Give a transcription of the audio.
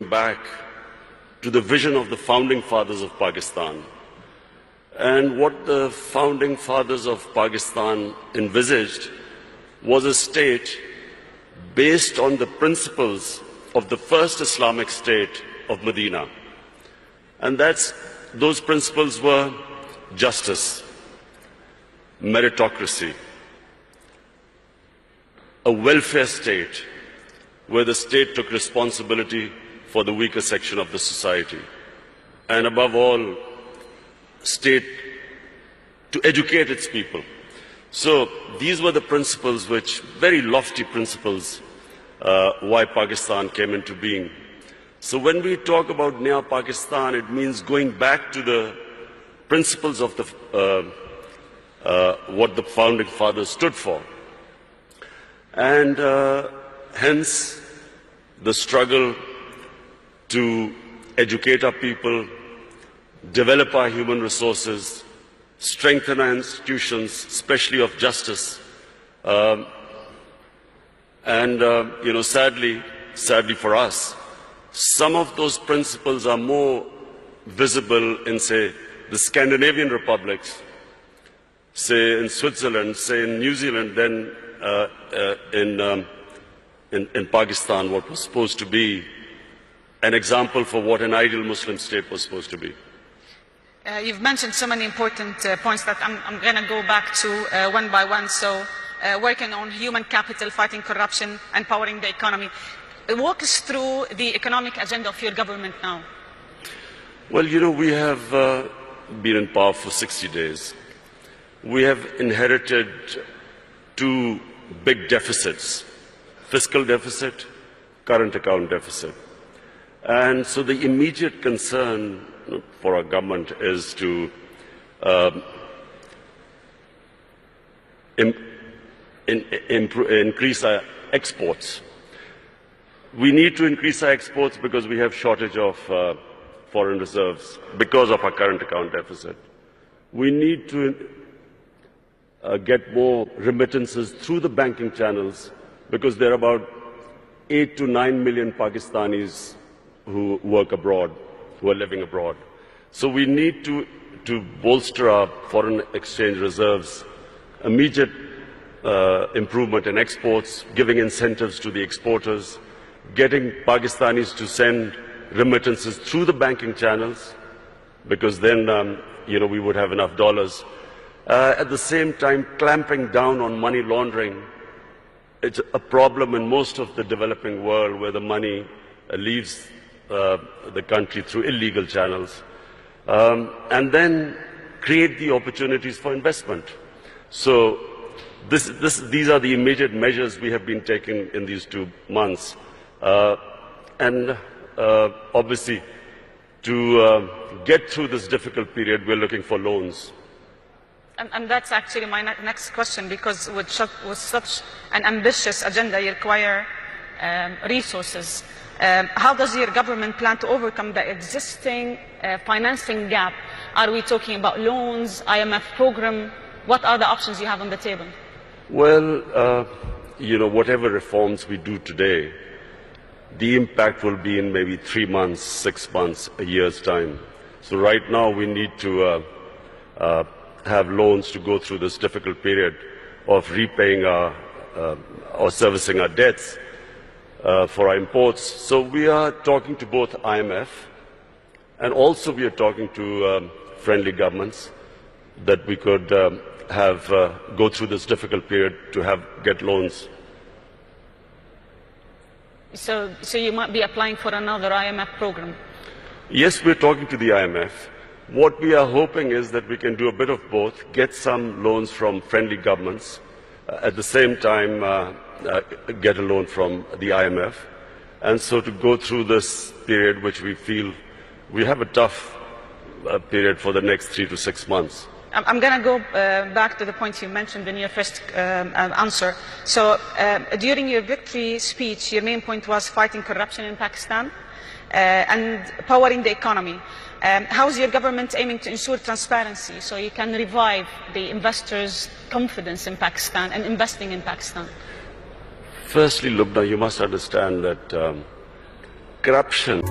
back to the vision of the founding fathers of Pakistan. And what the founding fathers of Pakistan envisaged was a state based on the principles of the first Islamic state of Medina. And those principles were justice, meritocracy, a welfare state where the state took responsibility for the weaker section of the society, and above all, state to educate its people. So these were the principles very lofty principles, why Pakistan came into being. So when we talk about Naya Pakistan, it means going back to the principles of what the founding fathers stood for. And hence the struggle to educate our people, develop our human resources, strengthen our institutions, especially of justice. Sadly for us, some of those principles are more visible in, say, the Scandinavian republics, say in Switzerland, say in New Zealand, than in Pakistan, what was supposed to be an example for what an ideal Muslim state was supposed to be. You've mentioned so many important points that I'm going to go back to one by one. So, working on human capital, fighting corruption, empowering the economy. Walk us through the economic agenda of your government now. Well, we have been in power for 60 days. We have inherited two big deficits: fiscal deficit, current account deficit. And so the immediate concern for our government is to increase our exports. We need to increase our exports because we have shortage of foreign reserves because of our current account deficit. We need to get more remittances through the banking channels because there are about 8 to 9 million Pakistanis who work abroad, who are living abroad. So we need to bolster our foreign exchange reserves, immediate improvement in exports, giving incentives to the exporters, getting Pakistanis to send remittances through the banking channels, because then we would have enough dollars. At the same time, clamping down on money laundering. It's a problem in most of the developing world where the money leaves the country through illegal channels, and then create the opportunities for investment. So these are the immediate measures we have been taking in these 2 months. Obviously, to get through this difficult period, we're looking for loans. And that's actually my next question, because with such an ambitious agenda, you require resources. How does your government plan to overcome the existing financing gap? Are we talking about loans, IMF program? What are the options you have on the table? Well, whatever reforms we do today, the impact will be in maybe 3 months, 6 months, a year's time. So right now we need to have loans to go through this difficult period of repaying or servicing our debts for our imports. So we are talking to both IMF, and also we are talking to friendly governments that we could go through this difficult period to get loans. So you might be applying for another IMF program? Yes, we're talking to the IMF. What we are hoping is that we can do a bit of both, get some loans from friendly governments, at the same time get a loan from the IMF, and so to go through this period which we feel we have a tough period for the next 3 to 6 months. I'm going to go back to the point you mentioned in your first answer. So during your victory speech, your main point was fighting corruption in Pakistan and powering the economy. How is your government aiming to ensure transparency so you can revive the investors' confidence in Pakistan and investing in Pakistan? Firstly, Lubna, you must understand that corruption.